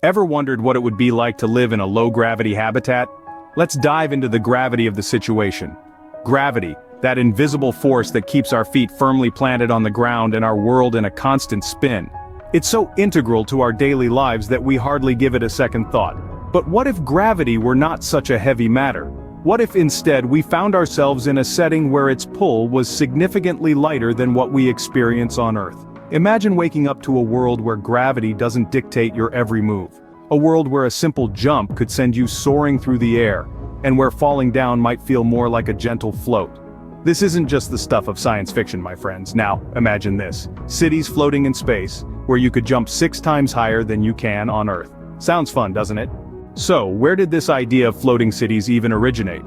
Ever wondered what it would be like to live in a low-gravity habitat? Let's dive into the gravity of the situation. Gravity, that invisible force that keeps our feet firmly planted on the ground and our world in a constant spin. It's so integral to our daily lives that we hardly give it a second thought. But what if gravity were not such a heavy matter? What if instead we found ourselves in a setting where its pull was significantly lighter than what we experience on Earth? Imagine waking up to a world where gravity doesn't dictate your every move. A world where a simple jump could send you soaring through the air, and where falling down might feel more like a gentle float. This isn't just the stuff of science fiction, my friends. Now, imagine this. Cities floating in space, where you could jump 6 times higher than you can on Earth. Sounds fun, doesn't it? So, where did this idea of floating cities even originate?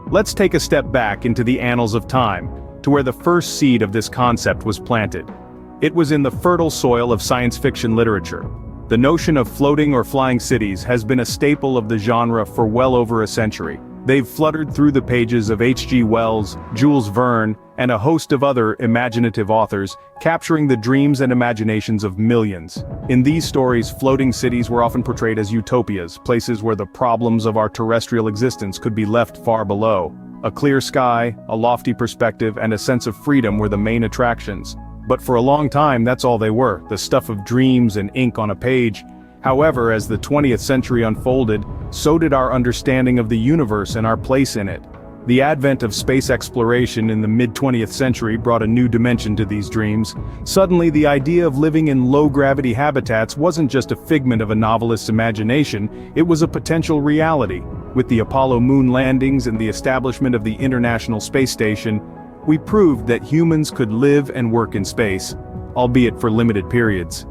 Let's take a step back into the annals of time, to where the first seed of this concept was planted. It was in the fertile soil of science fiction literature. The notion of floating or flying cities has been a staple of the genre for well over a century. They've fluttered through the pages of H.G. Wells, Jules Verne, and a host of other imaginative authors, capturing the dreams and imaginations of millions. In these stories, floating cities were often portrayed as utopias, places where the problems of our terrestrial existence could be left far below. A clear sky, a lofty perspective, and a sense of freedom were the main attractions. But for a long time, that's all they were, the stuff of dreams and ink on a page. However, as the 20th century unfolded, so did our understanding of the universe and our place in it. The advent of space exploration in the mid-20th century brought a new dimension to these dreams. Suddenly, the idea of living in low-gravity habitats wasn't just a figment of a novelist's imagination, it was a potential reality. With the Apollo moon landings and the establishment of the International Space Station, we proved that humans could live and work in space, albeit for limited periods.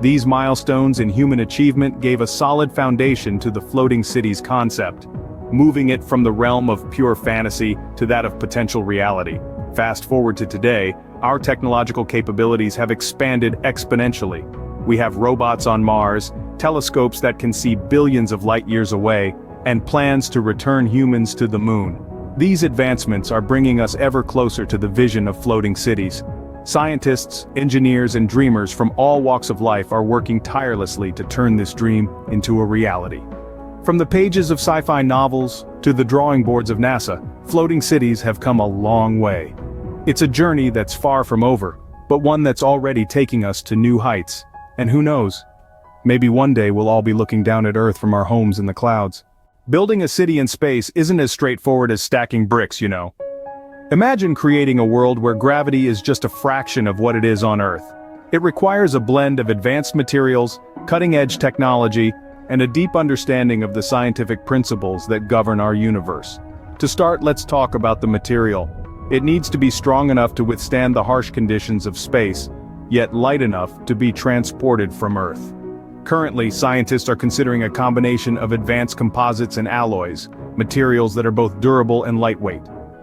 These milestones in human achievement gave a solid foundation to the floating cities concept, moving it from the realm of pure fantasy to that of potential reality. Fast forward to today, our technological capabilities have expanded exponentially. We have robots on Mars, telescopes that can see billions of light years away, and plans to return humans to the moon. These advancements are bringing us ever closer to the vision of floating cities. Scientists, engineers, and dreamers from all walks of life are working tirelessly to turn this dream into a reality. From the pages of sci-fi novels to the drawing boards of NASA, floating cities have come a long way. It's a journey that's far from over, but one that's already taking us to new heights. And who knows? Maybe one day we'll all be looking down at Earth from our homes in the clouds. Building a city in space isn't as straightforward as stacking bricks, you know. Imagine creating a world where gravity is just a fraction of what it is on Earth. It requires a blend of advanced materials, cutting-edge technology, and a deep understanding of the scientific principles that govern our universe. To start, let's talk about the material. It needs to be strong enough to withstand the harsh conditions of space, yet light enough to be transported from Earth. Currently, scientists are considering a combination of advanced composites and alloys, materials that are both durable and lightweight.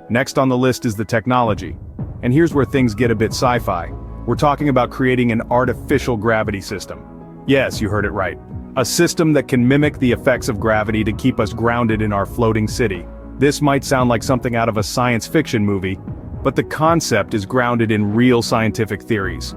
Next on the list is the technology. And here's where things get a bit sci-fi. We're talking about creating an artificial gravity system. Yes, you heard it right. A system that can mimic the effects of gravity to keep us grounded in our floating city. This might sound like something out of a science fiction movie, but the concept is grounded in real scientific theories.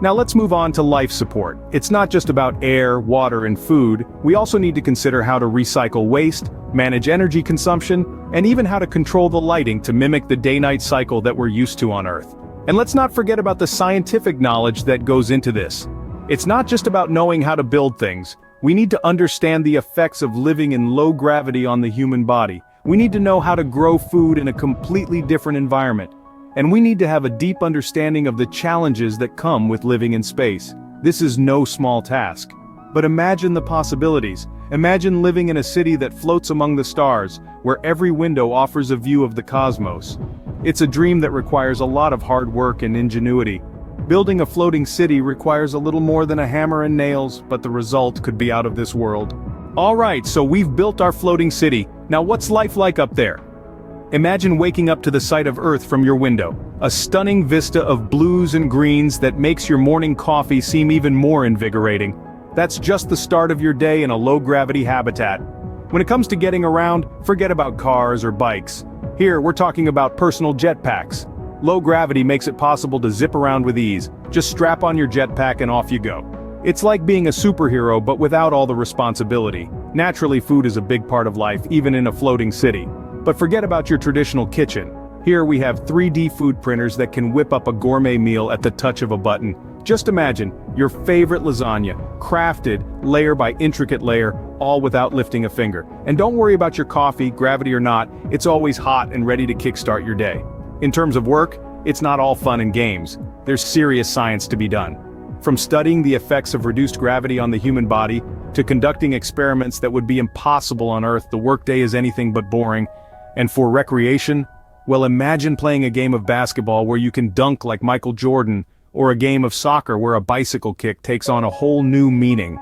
Now let's move on to life support. It's not just about air, water, and food. We also need to consider how to recycle waste, manage energy consumption, and even how to control the lighting to mimic the day-night cycle that we're used to on Earth. And let's not forget about the scientific knowledge that goes into this. It's not just about knowing how to build things. We need to understand the effects of living in low gravity on the human body. We need to know how to grow food in a completely different environment. And we need to have a deep understanding of the challenges that come with living in space. This is no small task. But imagine the possibilities. Imagine living in a city that floats among the stars, where every window offers a view of the cosmos. It's a dream that requires a lot of hard work and ingenuity. Building a floating city requires a little more than a hammer and nails, but the result could be out of this world. Alright, so we've built our floating city. Now what's life like up there? Imagine waking up to the sight of Earth from your window. A stunning vista of blues and greens that makes your morning coffee seem even more invigorating. That's just the start of your day in a low-gravity habitat. When it comes to getting around, forget about cars or bikes. Here, we're talking about personal jetpacks. Low gravity makes it possible to zip around with ease. Just strap on your jetpack and off you go. It's like being a superhero but without all the responsibility. Naturally, food is a big part of life, even in a floating city. But forget about your traditional kitchen. Here we have 3D food printers that can whip up a gourmet meal at the touch of a button. Just imagine, your favorite lasagna, crafted layer by intricate layer, all without lifting a finger. And don't worry about your coffee, gravity or not, it's always hot and ready to kickstart your day. In terms of work, it's not all fun and games. There's serious science to be done. From studying the effects of reduced gravity on the human body, to conducting experiments that would be impossible on Earth, the workday is anything but boring. And for recreation, well, imagine playing a game of basketball where you can dunk like Michael Jordan, or a game of soccer where a bicycle kick takes on a whole new meaning.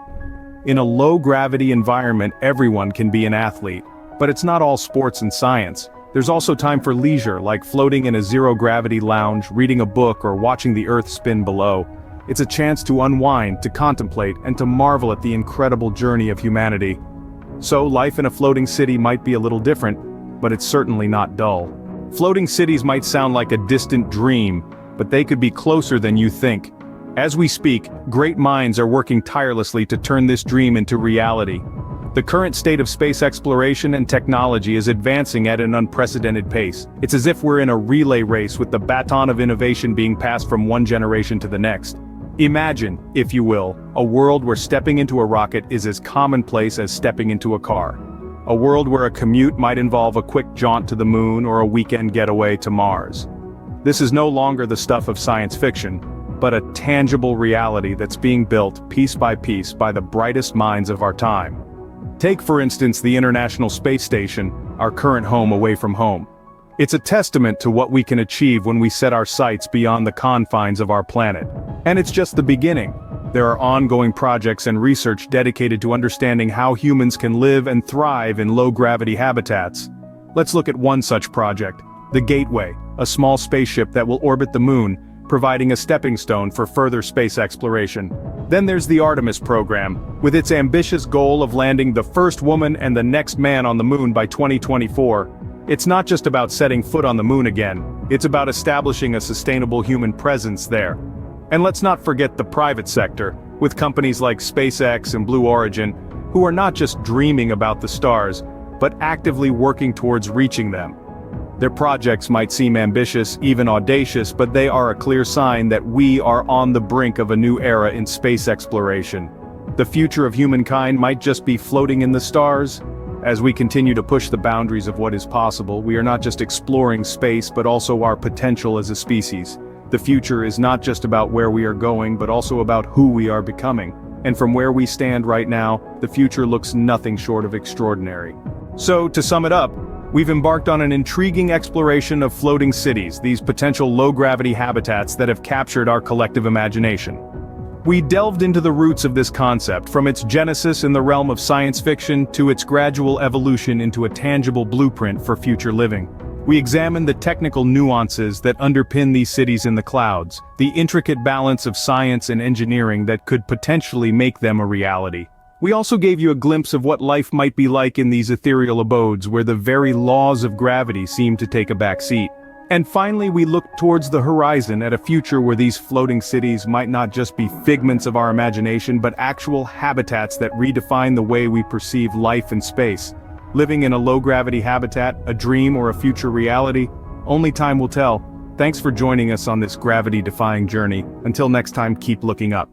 In a low-gravity environment, everyone can be an athlete. But it's not all sports and science. There's also time for leisure, like floating in a zero-gravity lounge, reading a book, or watching the Earth spin below. It's a chance to unwind, to contemplate, and to marvel at the incredible journey of humanity. So, life in a floating city might be a little different, but it's certainly not dull. Floating cities might sound like a distant dream, but they could be closer than you think. As we speak, great minds are working tirelessly to turn this dream into reality. The current state of space exploration and technology is advancing at an unprecedented pace. It's as if we're in a relay race with the baton of innovation being passed from one generation to the next. Imagine, if you will, a world where stepping into a rocket is as commonplace as stepping into a car. A world where a commute might involve a quick jaunt to the moon or a weekend getaway to Mars. This is no longer the stuff of science fiction, but a tangible reality that's being built piece by the brightest minds of our time. Take for instance the International Space Station, our current home away from home. It's a testament to what we can achieve when we set our sights beyond the confines of our planet. And it's just the beginning. There are ongoing projects and research dedicated to understanding how humans can live and thrive in low-gravity habitats. Let's look at one such project, the Gateway, a small spaceship that will orbit the moon, providing a stepping stone for further space exploration. Then there's the Artemis program, with its ambitious goal of landing the first woman and the next man on the moon by 2024. It's not just about setting foot on the moon again, it's about establishing a sustainable human presence there. And let's not forget the private sector, with companies like SpaceX and Blue Origin, who are not just dreaming about the stars, but actively working towards reaching them. Their projects might seem ambitious, even audacious, but they are a clear sign that we are on the brink of a new era in space exploration. The future of humankind might just be floating in the stars. As we continue to push the boundaries of what is possible, we are not just exploring space but also our potential as a species. The future is not just about where we are going but also about who we are becoming. And from where we stand right now, the future looks nothing short of extraordinary. So, to sum it up, we've embarked on an intriguing exploration of floating cities, these potential low-gravity habitats that have captured our collective imagination. We delved into the roots of this concept, from its genesis in the realm of science fiction to its gradual evolution into a tangible blueprint for future living. We examined the technical nuances that underpin these cities in the clouds, the intricate balance of science and engineering that could potentially make them a reality. We also gave you a glimpse of what life might be like in these ethereal abodes where the very laws of gravity seem to take a back seat. And finally, we looked towards the horizon at a future where these floating cities might not just be figments of our imagination but actual habitats that redefine the way we perceive life in space. Living in a low-gravity habitat, a dream or a future reality? Only time will tell. Thanks for joining us on this gravity-defying journey. Until next time, keep looking up.